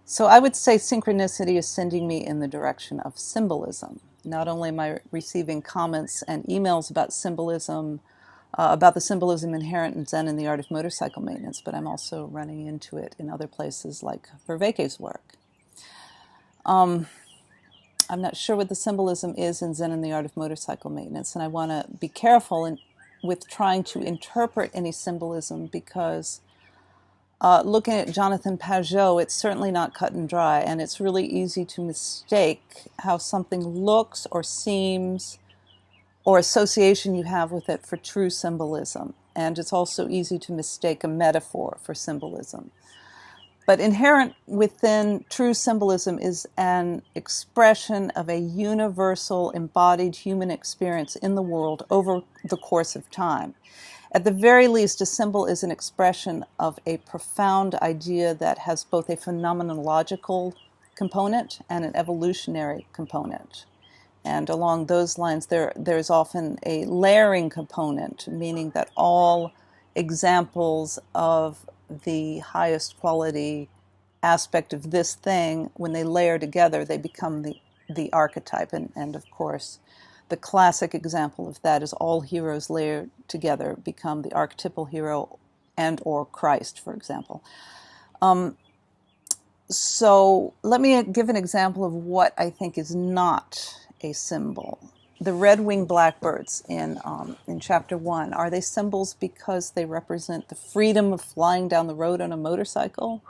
So I would say synchronicity is sending me in the direction of symbolism. Not only am I receiving comments and emails about symbolism, about the symbolism inherent in Zen and the art of motorcycle maintenance, but I'm also running into it in other places like Vervaeke's work. I'm not sure what the symbolism is in Zen and the art of motorcycle maintenance, and I want to be careful with trying to interpret any symbolism because looking at Jonathan Pageau, it's certainly not cut and dry, and it's really easy to mistake how something looks or seems or association you have with it for true symbolism. And it's also easy to mistake a metaphor for symbolism. But inherent within true symbolism is an expression of a universal embodied human experience in the world over the course of time. At the very least, a symbol is an expression of a profound idea that has both a phenomenological component and an evolutionary component. And along those lines, there's often a layering component, meaning that all examples of the highest quality aspect of this thing, when they layer together, they become the archetype. And of course, the classic example of that is all heroes layered together become the archetypal hero and or Christ, for example. So let me give an example of what I think is not a symbol. The red-winged blackbirds in chapter 1, are they symbols because they represent the freedom of flying down the road on a motorcycle?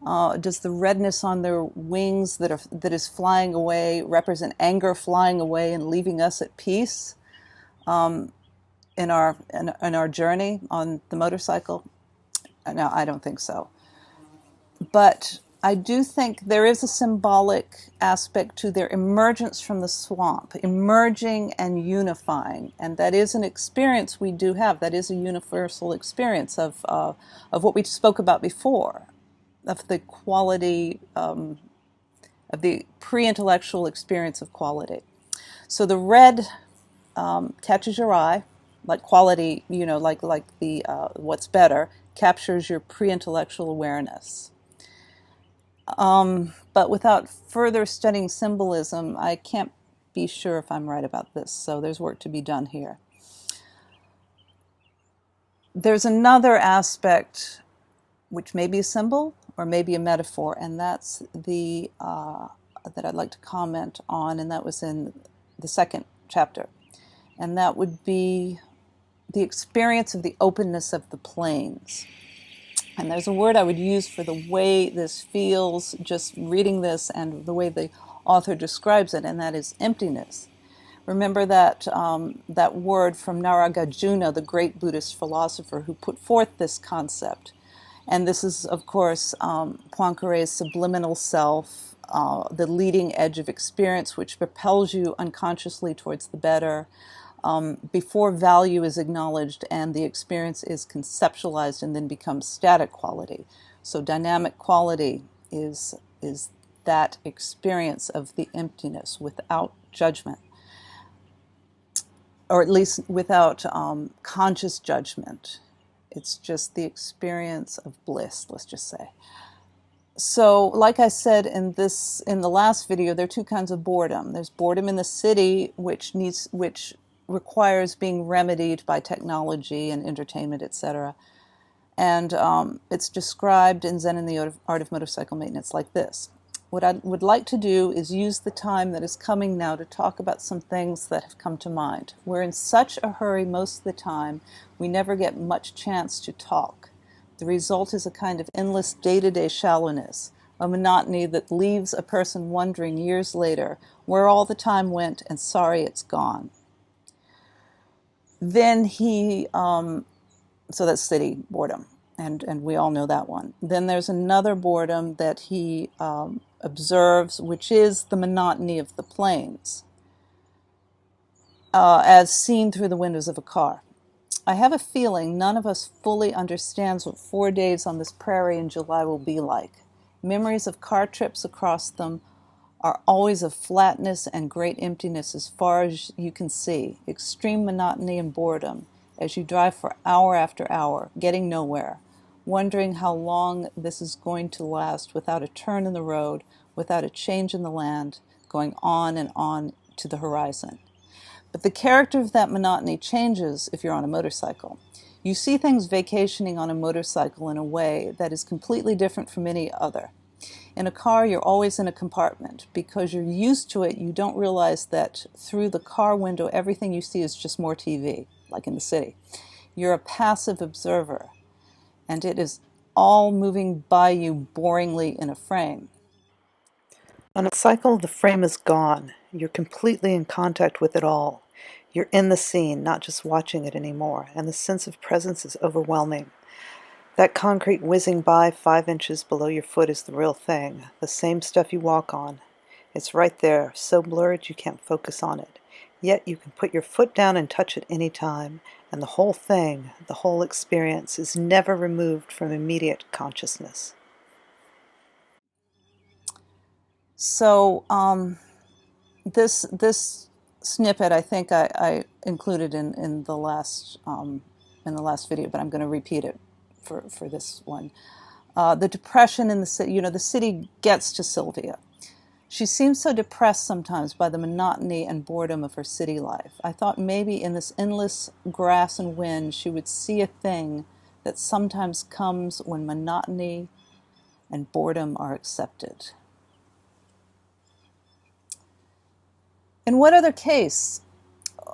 Does the redness on their wings that is flying away represent anger flying away and leaving us at peace in our journey on the motorcycle? No, I don't think so. But I do think there is a symbolic aspect to their emergence from the swamp, emerging and unifying, and that is an experience we do have. That is a universal experience of what we spoke about before, of the quality, of the pre-intellectual experience of quality. So the red catches your eye, like quality, like the what's better, captures your pre-intellectual awareness. But without further studying symbolism, I can't be sure if I'm right about this, so there's work to be done here. There's another aspect which may be a symbol or maybe a metaphor, and that's the that I'd like to comment on, and that was in the second chapter, and that would be the experience of the openness of the plains. And there's a word I would use for the way this feels, just reading this and the way the author describes it, and that is emptiness. Remember that that word from Nagarjuna, the great Buddhist philosopher who put forth this concept. And this is, of course, Poincaré's subliminal self, the leading edge of experience, which propels you unconsciously towards the better, before value is acknowledged and the experience is conceptualized and then becomes static quality. So dynamic quality is that experience of the emptiness without judgment, or at least without conscious judgment. It's just the experience of bliss, let's just say. So, like I said in the last video, there are two kinds of boredom. There's boredom in the city, which requires being remedied by technology and entertainment, etc. And it's described in Zen and the Art of Motorcycle Maintenance like this. What I would like to do is use the time that is coming now to talk about some things that have come to mind. We're in such a hurry most of the time, we never get much chance to talk. The result is a kind of endless day-to-day shallowness, a monotony that leaves a person wondering years later where all the time went and sorry it's gone. Then so that's city boredom, and we all know that one. Then there's another boredom that he observes, which is the monotony of the plains, as seen through the windows of a car. I have a feeling none of us fully understands what 4 days on this prairie in July will be like. Memories of car trips across them are always of flatness and great emptiness as far as you can see, extreme monotony and boredom as you drive for hour after hour, getting nowhere, wondering how long this is going to last without a turn in the road, without a change in the land, going on and on to the horizon. But the character of that monotony changes if you're on a motorcycle. You see things vacationing on a motorcycle in a way that is completely different from any other. In a car, you're always in a compartment. Because you're used to it, you don't realize that through the car window, everything you see is just more TV, like in the city. You're a passive observer, and it is all moving by you boringly in a frame. On a cycle, the frame is gone. You're completely in contact with it all. You're in the scene, not just watching it anymore, and the sense of presence is overwhelming. That concrete whizzing by 5 inches below your foot is the real thing, the same stuff you walk on. It's right there, so blurred you can't focus on it. Yet you can put your foot down and touch it any time, and the whole thing, the whole experience, is never removed from immediate consciousness. So this snippet, I think I included in the last video, but I'm going to repeat it for this one. The depression in the city, the city gets to Sylvia. She seems so depressed sometimes by the monotony and boredom of her city life. I thought maybe in this endless grass and wind she would see a thing that sometimes comes when monotony and boredom are accepted. In what other case?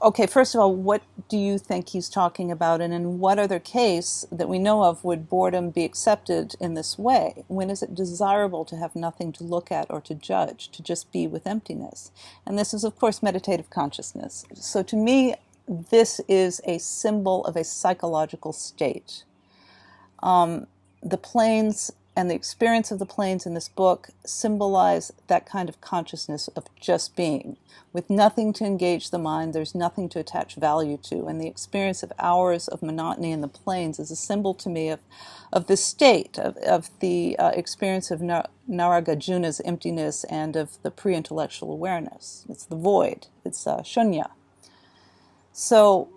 Okay, first of all, what do you think he's talking about? And in what other case that we know of would boredom be accepted in this way? When is it desirable to have nothing to look at or to judge, to just be with emptiness? And this is, of course, meditative consciousness. So to me, this is a symbol of a psychological state. The planes and the experience of the planes in this book symbolize that kind of consciousness of just being. With nothing to engage the mind, there's nothing to attach value to. And the experience of hours of monotony in the plains is a symbol to me of the state, of the experience of Nagarjuna's emptiness and of the pre-intellectual awareness. It's the void. It's shunya. So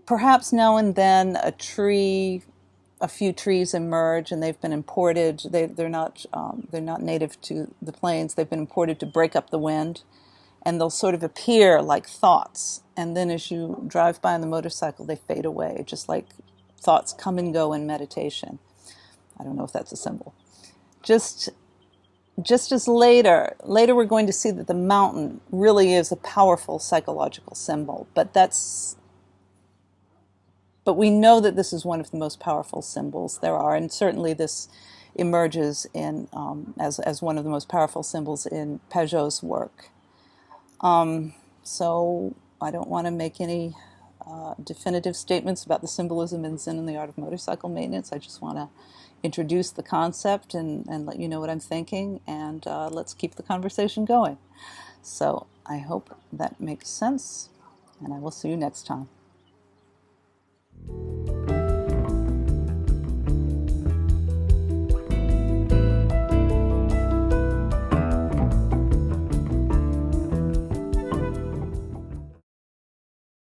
perhaps now and then a few trees emerge, and they've been imported. They're not native to the plains. They've been imported to break up the wind, and they'll sort of appear like thoughts. And then as you drive by on the motorcycle, they fade away, just like thoughts come and go in meditation. I don't know if that's a symbol. Just as later we're going to see that the mountain really is a powerful psychological symbol, but we know that this is one of the most powerful symbols there are, and certainly this emerges in as one of the most powerful symbols in Pageau's work. So I don't want to make any definitive statements about the symbolism in Zen and the Art of Motorcycle Maintenance. I just want to introduce the concept and let you know what I'm thinking, and let's keep the conversation going. So I hope that makes sense, and I will see you next time.